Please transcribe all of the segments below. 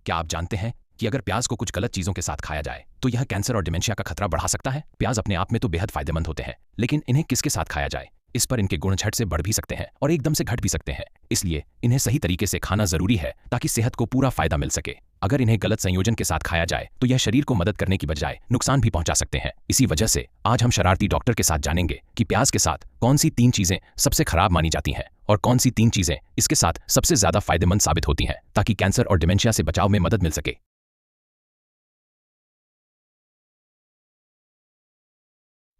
क्या आप जानते हैं कि अगर प्याज को कुछ गलत चीजों के साथ खाया जाए तो यह कैंसर और डिमेंशिया का खतरा बढ़ा सकता है। प्याज अपने आप में तो बेहद फायदेमंद होते हैं, लेकिन इन्हें किसके साथ खाया जाए, इस पर इनके गुण झट से बढ़ भी सकते हैं और एकदम से घट भी सकते हैं। इसलिए इन्हें सही तरीके से खाना जरूरी है ताकि सेहत को पूरा फायदा मिल सके। अगर इन्हें गलत संयोजन के साथ खाया जाए तो यह शरीर को मदद करने की बजाय नुकसान भी पहुंचा सकते हैं। इसी वजह से आज हम शरारती डॉक्टर के साथ जानेंगे कि प्याज के साथ कौन सी 3 चीजें सबसे खराब मानी जाती हैं और कौन सी 3 चीजें इसके साथ सबसे ज्यादा फायदेमंद साबित होती हैं, ताकि कैंसर और डिमेंशिया से बचाव में मदद मिल सके।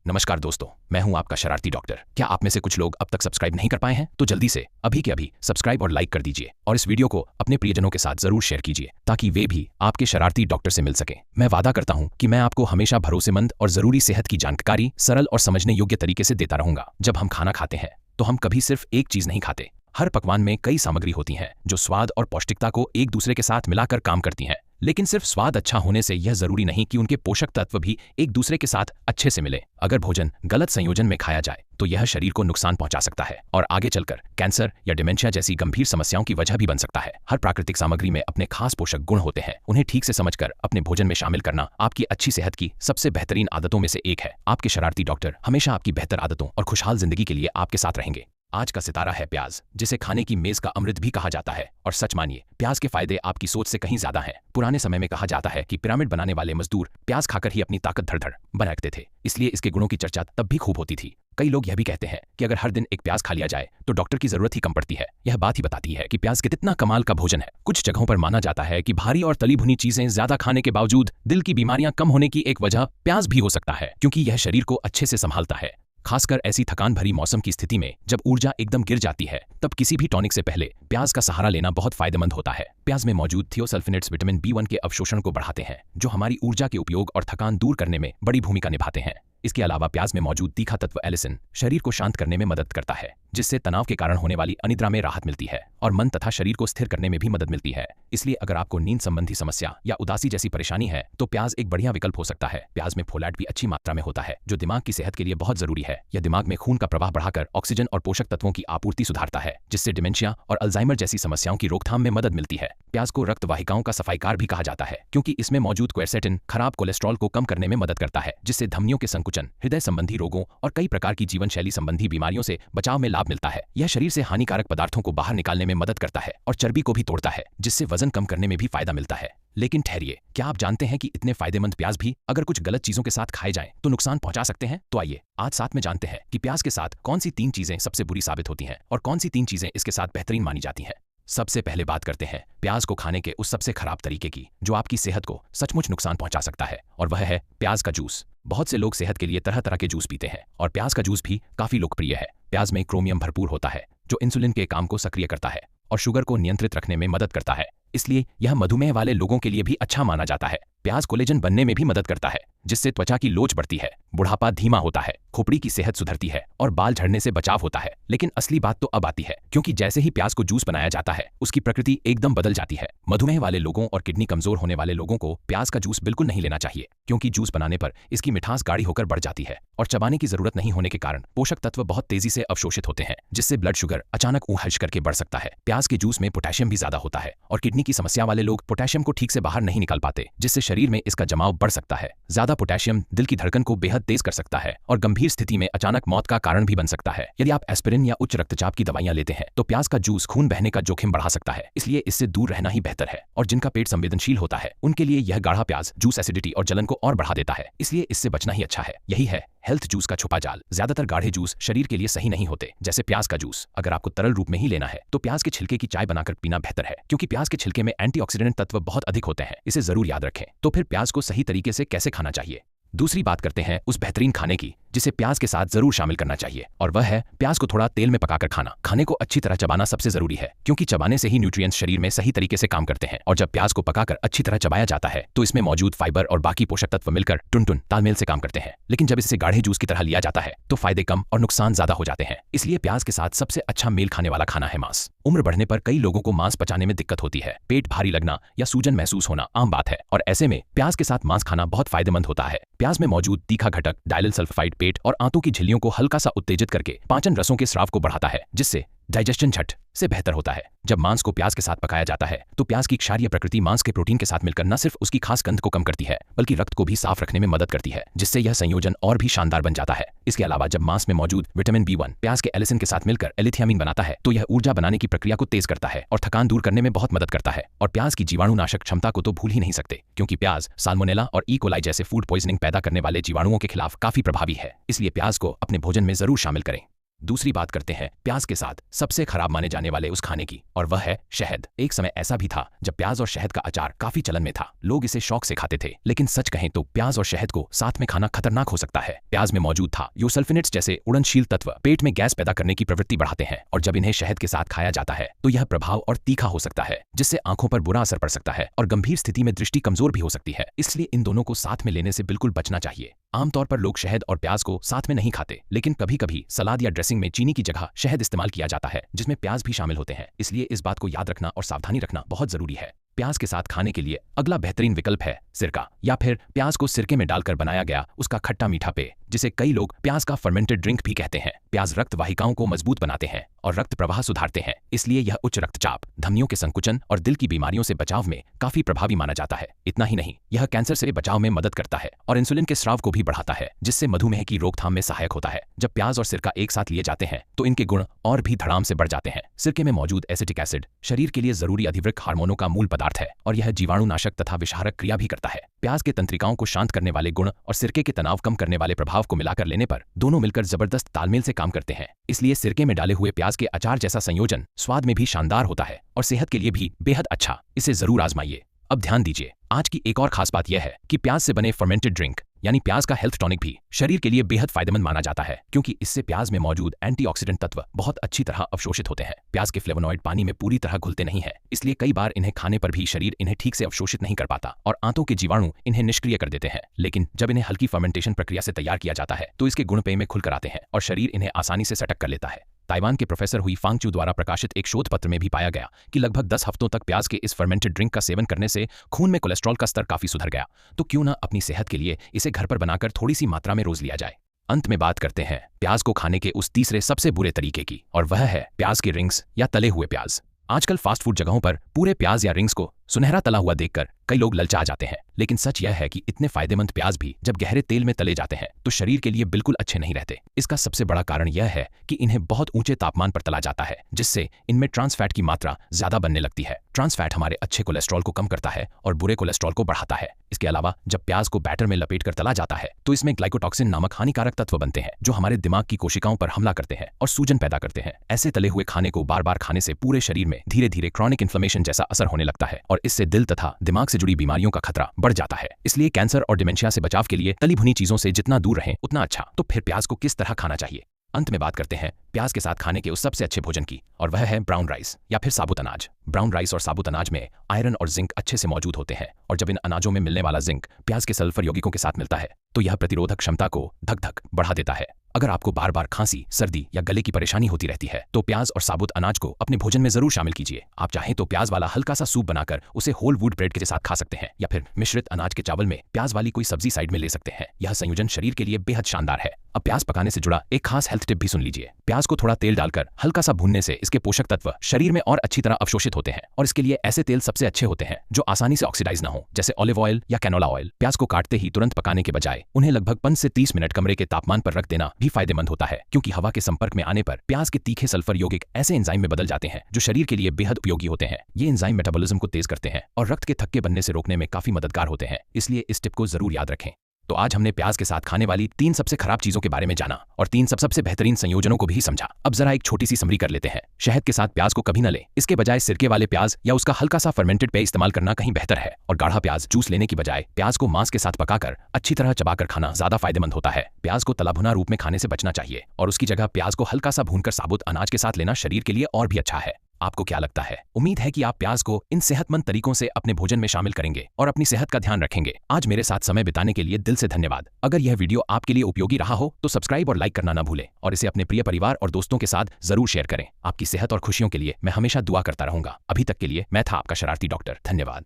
नमस्कार दोस्तों, मैं हूं आपका शरारती डॉक्टर। क्या आप में से कुछ लोग अब तक सब्सक्राइब नहीं कर पाए हैं? तो जल्दी से अभी के अभी सब्सक्राइब और लाइक कर दीजिए और इस वीडियो को अपने प्रियजनों के साथ जरूर शेयर कीजिए ताकि वे भी आपके शरारती डॉक्टर से मिल सकें। मैं वादा करता हूं कि मैं आपको हमेशा भरोसेमंद और जरूरी सेहत की जानकारी सरल और समझने योग्य तरीके से देता रहूंगा। जब हम खाना खाते हैं तो हम कभी सिर्फ एक चीज नहीं खाते। हर पकवान में कई सामग्री होती हैं जो स्वाद और पौष्टिकता को एक दूसरे के साथ मिलाकर काम करती हैं। लेकिन सिर्फ स्वाद अच्छा होने से यह जरूरी नहीं कि उनके पोषक तत्व भी एक दूसरे के साथ अच्छे से मिले। अगर भोजन गलत संयोजन में खाया जाए तो यह शरीर को नुकसान पहुंचा सकता है और आगे चलकर कैंसर या डिमेंशिया जैसी गंभीर समस्याओं की वजह भी बन सकता है। हर प्राकृतिक सामग्री में अपने खास पोषक गुण होते हैं। उन्हें ठीक से समझकर अपने भोजन में शामिल करना आपकी अच्छी सेहत की सबसे बेहतरीन आदतों में से एक है। आपके शरारती डॉक्टर हमेशा आपकी बेहतर आदतों और खुशहाल जिंदगी के लिए आपके साथ रहेंगे। आज का सितारा है प्याज, जिसे खाने की मेज का अमृत भी कहा जाता है। और सच मानिए, प्याज के फायदे आपकी सोच से कहीं ज्यादा हैं। पुराने समय में कहा जाता है कि पिरामिड बनाने वाले मजदूर प्याज खाकर ही अपनी ताकत धड़ बनाते थे, इसलिए इसके गुणों की चर्चा तब भी खूब होती थी। कई लोग यह भी कहते हैं कि अगर हर दिन एक प्याज खा लिया जाए तो डॉक्टर की जरूरत ही कम पड़ती है। यह बात ही बताती है कि प्याज कितना कमाल का भोजन है। कुछ जगहों पर माना जाता है कि भारी और तली भुनी चीजें ज्यादा खाने के बावजूद दिल की बीमारियां कम होने की एक वजह प्याज भी हो सकता है, क्योंकि यह शरीर को अच्छे से संभालता है। खासकर ऐसी थकान भरी मौसम की स्थिति में जब ऊर्जा एकदम गिर जाती है, तब किसी भी टॉनिक से पहले प्याज का सहारा लेना बहुत फायदेमंद होता है। प्याज में मौजूद थियोसल्फिनेट्स विटामिन B1 के अवशोषण को बढ़ाते हैं, जो हमारी ऊर्जा के उपयोग और थकान दूर करने में बड़ी भूमिका निभाते हैं। इसके अलावा प्याज में मौजूद तीखा तत्व एलिसिन शरीर को शांत करने में मदद करता है, जिससे तनाव के कारण होने वाली अनिद्रा में राहत मिलती है और मन तथा शरीर को स्थिर करने में भी मदद मिलती है। इसलिए अगर आपको नींद संबंधी समस्या या उदासी जैसी परेशानी है तो प्याज एक बढ़िया विकल्प हो सकता है। प्याज में फोलेट भी अच्छी मात्रा में होता है, जो दिमाग की सेहत के लिए बहुत जरूरी है। यह दिमाग में खून का प्रवाह बढ़ाकर ऑक्सीजन और पोषक तत्वों की आपूर्ति सुधारता है, जिससे डिमेंशिया और अल्जाइमर जैसी समस्याओं की रोकथाम में मदद मिलती है। प्याज को रक्त वाहिकाओं का सफाईकार भी कहा जाता है, क्योंकि इसमें मौजूद क्वेरसेटिन खराब कोलेस्ट्रॉल को कम करने में मदद करता है, जिससे धमनियों के संकुचन, हृदय संबंधी रोगों और कई प्रकार की जीवन शैली संबंधी बीमारियों से बचाव में लाभ मिलता है। यह शरीर से हानिकारक पदार्थों को बाहर निकालने में मदद करता है और चर्बी को भी तोड़ता है, जिससे वजन कम करने में भी फायदा मिलता है। लेकिन ठहरिए, क्या आप जानते हैं कि इतने फायदेमंद प्याज भी अगर कुछ गलत चीजों के साथ खाए जाएं तो नुकसान पहुंचा सकते हैं? तो आइए आज साथ में जानते हैं कि प्याज के साथ कौन सी 3 चीजें सबसे बुरी साबित होती हैं और कौन सी 3 चीजें इसके साथ बेहतरीन मानी जाती हैं। सबसे पहले बात करते हैं प्याज को खाने के उस सबसे खराब तरीके की, जो आपकी सेहत को सचमुच नुकसान पहुंचा सकता है, और वह है प्याज का जूस। बहुत से लोग सेहत के लिए तरह तरह के जूस पीते हैं और प्याज का जूस भी काफी लोकप्रिय है। प्याज में क्रोमियम भरपूर होता है, जो इंसुलिन के काम को सक्रिय करता है और शुगर को नियंत्रित रखने में मदद करता है। इसलिए यह मधुमेह वाले लोगों के लिए भी अच्छा माना जाता है। प्याज कोलेजन बनने में भी मदद करता है, जिससे त्वचा की लोच बढ़ती है, बुढ़ापा धीमा होता है, खोपड़ी की सेहत सुधरती है और बाल झड़ने से बचाव होता है। लेकिन असली बात तो अब आती है, क्योंकि जैसे ही प्याज को जूस बनाया जाता है उसकी प्रकृति एकदम बदल जाती है। मधुमेह वाले लोगों और किडनी कमजोर होने वाले लोगों को प्याज का जूस बिल्कुल नहीं लेना चाहिए, क्योंकि जूस बनाने पर इसकी मिठास गाढ़ी होकर बढ़ जाती है और चबाने की जरूरत नहीं होने के कारण पोषक तत्व बहुत तेजी से अवशोषित होते हैं, जिससे ब्लड शुगर अचानक ऊहज करके बढ़ सकता है। प्याज के जूस में पोटेशियम भी ज्यादा होता है और किडनी की समस्या वाले लोग पोटेशियम को ठीक से बाहर नहीं निकाल पाते, जिससे शरीर में इसका जमाव बढ़ सकता है। ज्यादा पोटेशियम दिल की धड़कन को बेहद तेज कर सकता है और गंभीर स्थिति में अचानक मौत का कारण भी बन सकता है। यदि आप एस्पिरिन या उच्च रक्तचाप की दवाइयां लेते हैं तो प्याज का जूस खून बहने का जोखिम बढ़ा सकता है, इसलिए इससे दूर रहना ही बेहतर है। और जिनका पेट संवेदनशील होता है उनके लिए यह गाढ़ा प्याज जूस एसिडिटी और जलन को और बढ़ा देता है, इसलिए इससे बचना ही अच्छा है। यही है हेल्थ जूस का छुपा जाल। ज्यादातर गाढ़े जूस शरीर के लिए सही नहीं होते, जैसे प्याज का जूस। अगर आपको तरल रूप में ही लेना है तो प्याज के छिलके की चाय बनाकर पीना बेहतर है, क्योंकि प्याज के छिलके में एंटीऑक्सीडेंट तत्व बहुत अधिक होते हैं। इसे जरूर याद रखें। तो फिर प्याज को सही तरीके से कैसे खाना चाहिए? दूसरी बात करते हैं उस बेहतरीन खाने की जिसे प्याज के साथ जरूर शामिल करना चाहिए, और वह है प्याज को थोड़ा तेल में पकाकर खाना। खाने को अच्छी तरह चबाना सबसे जरूरी है, क्योंकि चबाने से ही न्यूट्रिएंट्स शरीर में सही तरीके से काम करते हैं। और जब प्याज को पकाकर अच्छी तरह चबाया जाता है तो इसमें मौजूद फाइबर और बाकी पोषक तत्व मिलकर टुन तालमेल से काम करते हैं। लेकिन जब इसे गाढ़े जूस की तरह लिया जाता है तो फायदे कम और नुकसान ज्यादा हो जाते हैं। इसलिए प्याज के साथ सबसे अच्छा मेल खाने वाला खाना है मांस। उम्र बढ़ने पर कई लोगों को मांस पचाने में दिक्कत होती है, पेट भारी लगना या सूजन महसूस होना आम बात है, और ऐसे में प्याज के साथ मांस खाना बहुत फायदेमंद होता है। प्याज में मौजूद तीखा घटक डाइलिल सल्फाइड पेट और आंतों की झिल्लियों को हल्का सा उत्तेजित करके पाचन रसों के स्राव को बढ़ाता है, जिससे डाइजेशन झट से बेहतर होता है। जब मांस को प्याज के साथ पकाया जाता है तो प्याज की क्षारीय प्रकृति मांस के प्रोटीन के साथ मिलकर न सिर्फ उसकी खास गंध को कम करती है बल्कि रक्त को भी साफ रखने में मदद करती है, जिससे यह संयोजन और भी शानदार बन जाता है। इसके अलावा जब मांस में मौजूद विटामिन B1 प्याज के एलिसिन के साथ मिलकर एलिथियामिन बनाता है तो यह ऊर्जा बनाने की प्रक्रिया को तेज करता है और थकान दूर करने में बहुत मदद करता है। और प्याज की जीवाणुनाशक क्षमता को तो भूल ही नहीं सकते, क्योंकि प्याज साल्मोनेला और ई कोलाई जैसे फूड पॉइजनिंग पैदा करने वाले जीवाणुओं के खिलाफ काफी प्रभावी है। इसलिए प्याज को अपने भोजन में जरूर शामिल करें। दूसरी बात करते हैं प्याज के साथ सबसे खराब माने जाने वाले उस खाने की, और वह है शहद। एक समय ऐसा भी था जब प्याज और शहद का अचार काफी चलन में था। लोग इसे शौक से खाते थे, लेकिन सच कहें तो प्याज और शहद को साथ में खाना खतरनाक हो सकता है। प्याज में मौजूद था योसल्फिनेट्स जैसे उड़नशील तत्व पेट में गैस पैदा करने की प्रवृत्ति बढ़ाते हैं, और जब इन्हें शहद के साथ खाया जाता है तो यह प्रभाव और तीखा हो सकता है, जिससे आंखों पर बुरा असर पड़ सकता है और गंभीर स्थिति में दृष्टि कमजोर भी हो सकती है। इसलिए इन दोनों को साथ में लेने से बिल्कुल बचना चाहिए। आमतौर पर लोग शहद और प्याज को साथ में नहीं खाते, लेकिन कभी कभी सलाद या ड्रेसिंग में चीनी की जगह शहद इस्तेमाल किया जाता है, जिसमें प्याज भी शामिल होते हैं। इसलिए इस बात को याद रखना और सावधानी रखना बहुत जरूरी है। प्याज के साथ खाने के लिए अगला बेहतरीन विकल्प है सिरका, या फिर प्याज को सिरके में डालकर बनाया गया उसका खट्टा मीठा पेय, जिसे कई लोग प्याज का फर्मेंटेड ड्रिंक भी कहते हैं। प्याज रक्त वाहिकाओं को मजबूत बनाते हैं और रक्त प्रवाह सुधारते हैं, इसलिए यह उच्च रक्तचाप, धमनियों के संकुचन और दिल की बीमारियों से बचाव में काफी प्रभावी माना जाता है। इतना ही नहीं, यह कैंसर से बचाव में मदद करता है और इंसुलिन के स्राव को भी बढ़ाता है, जिससे मधुमेह की रोकथाम में सहायक होता है। जब प्याज और सिरका एक साथ लिए जाते हैं तो इनके गुण और भी धड़ाम से बढ़ जाते हैं। सिरके में मौजूद एसिटिक एसिड शरीर के लिए जरूरी अधिवृक्क हार्मोनों का मूल पदार्थ है और यह जीवाणुनाशक तथा विषहारक क्रिया भी करता है। प्याज के तंत्रिकाओं को शांत करने वाले गुण और सिरके के तनाव कम करने वाले प्रभाव को मिलाकर लेने पर दोनों मिलकर जबरदस्त तालमेल से काम करते हैं। इसलिए सिरके में डाले हुए प्याज के अचार जैसा संयोजन स्वाद में भी शानदार होता है और सेहत के लिए भी बेहद अच्छा। इसे जरूर आजमाइए। अब ध्यान दीजिए, आज की एक और खास बात यह है कि प्याज से बने फर्मेंटेड ड्रिंक यानी प्याज का हेल्थ टॉनिक भी शरीर के लिए बेहद फायदेमंद माना जाता है, क्योंकि इससे प्याज में मौजूद एंटीऑक्सीडेंट तत्व बहुत अच्छी तरह अवशोषित होते हैं। प्याज के फ्लेवोनॉइड पानी में पूरी तरह घुलते नहीं है, इसलिए कई बार इन्हें खाने पर भी शरीर इन्हें ठीक से अवशोषित नहीं कर पाता और आंतों के जीवाणु इन्हें निष्क्रिय कर देते हैं। लेकिन जब इन्हें हल्की फर्मेंटेशन प्रक्रिया से तैयार किया जाता है तो इसके गुण पेय में खुलकर आते हैं और शरीर इन्हें आसानी से सटक कर लेता है। ताइवान के प्रोफेसर हुई फांगचू द्वारा प्रकाशित एक शोध पत्र में भी पाया गया कि लगभग 10 हफ्तों तक प्याज के इस फर्मेंटेड ड्रिंक का सेवन करने से खून में कोलेस्ट्रॉल का स्तर काफी सुधर गया। तो क्यों ना अपनी सेहत के लिए इसे घर पर बनाकर थोड़ी सी मात्रा में रोज लिया जाए। अंत में बात करते हैं प्याज को खाने के उस तीसरे सबसे बुरे तरीके की, और वह है प्याज के रिंग्स या तले हुए प्याज। आजकल फास्ट फूड जगहों पर पूरे प्याज या रिंग्स को सुनहरा तला हुआ देखकर कई लोग ललचा जाते हैं, लेकिन सच यह है कि इतने फायदेमंद प्याज भी जब गहरे तेल में तले जाते हैं तो शरीर के लिए बिल्कुल अच्छे नहीं रहते। इसका सबसे बड़ा कारण यह है कि इन्हें बहुत ऊंचे तापमान पर तला जाता है, जिससे इनमें ट्रांस फैट की मात्रा ज्यादा बनने लगती है। ट्रांस फैट हमारे अच्छे कोलेस्ट्रॉल को कम करता है और बुरे कोलेस्ट्रॉल को बढ़ाता है। इसके अलावा जब प्याज को बैटर में लपेट कर तला जाता है तो इसमें ग्लाइकोटॉक्सिन नामक हानिकारक तत्व बनते हैं, जो हमारे दिमाग की कोशिकाओं पर हमला करते हैं और सूजन पैदा करते हैं। ऐसे तले हुए खाने को बार बार खाने से पूरे शरीर में धीरे धीरे क्रॉनिक इन्फ्लेमेशन जैसा असर होने लगता है और इससे दिल तथा दिमाग से जुड़ी बीमारियों का खतरा बढ़ जाता है। इसलिए कैंसर और डिमेंशिया से बचाव के लिए तली भुनी चीजों से जितना दूर रहें उतना अच्छा। तो फिर प्याज को किस तरह खाना चाहिए? अंत में बात करते हैं प्याज के साथ खाने के उस सबसे अच्छे भोजन की, और वह है ब्राउन राइस या फिर साबुत अनाज। ब्राउन राइस और साबुत अनाज में आयरन और जिंक अच्छे से मौजूद होते हैं, और जब इन अनाजों में मिलने वाला जिंक प्याज के सल्फर यौगिकों के साथ मिलता है तो यह प्रतिरोधक क्षमता को धक धक बढ़ा देता है। अगर आपको बार बार खांसी, सर्दी या गले की परेशानी होती रहती है तो प्याज और साबुत अनाज को अपने भोजन में जरूर शामिल कीजिए। आप चाहें तो प्याज वाला हल्का सा सूप बनाकर उसे होल वुड ब्रेड के साथ खा सकते हैं, या फिर मिश्रित अनाज के चावल में प्याज वाली कोई सब्जी साइड में ले सकते हैं। यह संयोजन शरीर के लिए बेहद शानदार है। अब प्याज पकाने से जुड़ा एक खास हेल्थ टिप भी सुन लीजिए। प्याज को थोड़ा तेल डालकर हल्का सा भूनने से इसके पोषक तत्व शरीर में और अच्छी तरह अवशोषित होते हैं, और इसके लिए ऐसे तेल सबसे अच्छे होते हैं जो आसानी से ऑक्सीडाइज न हो, जैसे ऑलिव ऑयल या कैनोला ऑयल। प्याज को काटते ही तुरंत पकाने के बजाय उन्हें लगभग 5 से 30 मिनट कमरे के तापमान पर रख देना भी फायदेमंद होता है, क्योंकि हवा के संपर्क में आने पर प्याज के तीखे सल्फर यौगिक ऐसे एंजाइम में बदल जाते हैं जो शरीर के लिए बेहद उपयोगी होते हैं। ये एंजाइम मेटाबॉलिज्म को तेज करते हैं और रक्त के थक्के बनने से रोकने में काफी मददगार होते हैं। इसलिए इस टिप को जरूर याद रखें। तो आज हमने प्याज के साथ खाने वाली 3 सबसे खराब चीजों के बारे में जाना और 3 सबसे बेहतरीन संयोजनों को भी समझा। अब जरा एक छोटी सी समरी कर लेते हैं। शहद के साथ प्याज को कभी न लें, इसके बजाय सिरके वाले प्याज या उसका हल्का सा फर्मेंटेड पेय इस्तेमाल करना कहीं बेहतर है। और गाढ़ा प्याज जूस लेने की बजाय प्याज को मांस के साथ पकाकर अच्छी तरह चबाकर खाना ज्यादा फायदेमंद होता है। प्याज को तला भुना रूप में खाने से बचना चाहिए और उसकी जगह प्याज को हल्का सा भूनकर साबुत अनाज के साथ लेना शरीर के लिए और भी अच्छा है। आपको क्या लगता है? उम्मीद है कि आप प्याज को इन सेहतमंद तरीकों से अपने भोजन में शामिल करेंगे और अपनी सेहत का ध्यान रखेंगे। आज मेरे साथ समय बिताने के लिए दिल से धन्यवाद। अगर यह वीडियो आपके लिए उपयोगी रहा हो तो सब्सक्राइब और लाइक करना ना भूलें और इसे अपने प्रिय परिवार और दोस्तों के साथ जरूर शेयर करें। आपकी सेहत और खुशियों के लिए मैं हमेशा दुआ करता रहूंगा। अभी तक के लिए मैं था आपका शरारती डॉक्टर। धन्यवाद।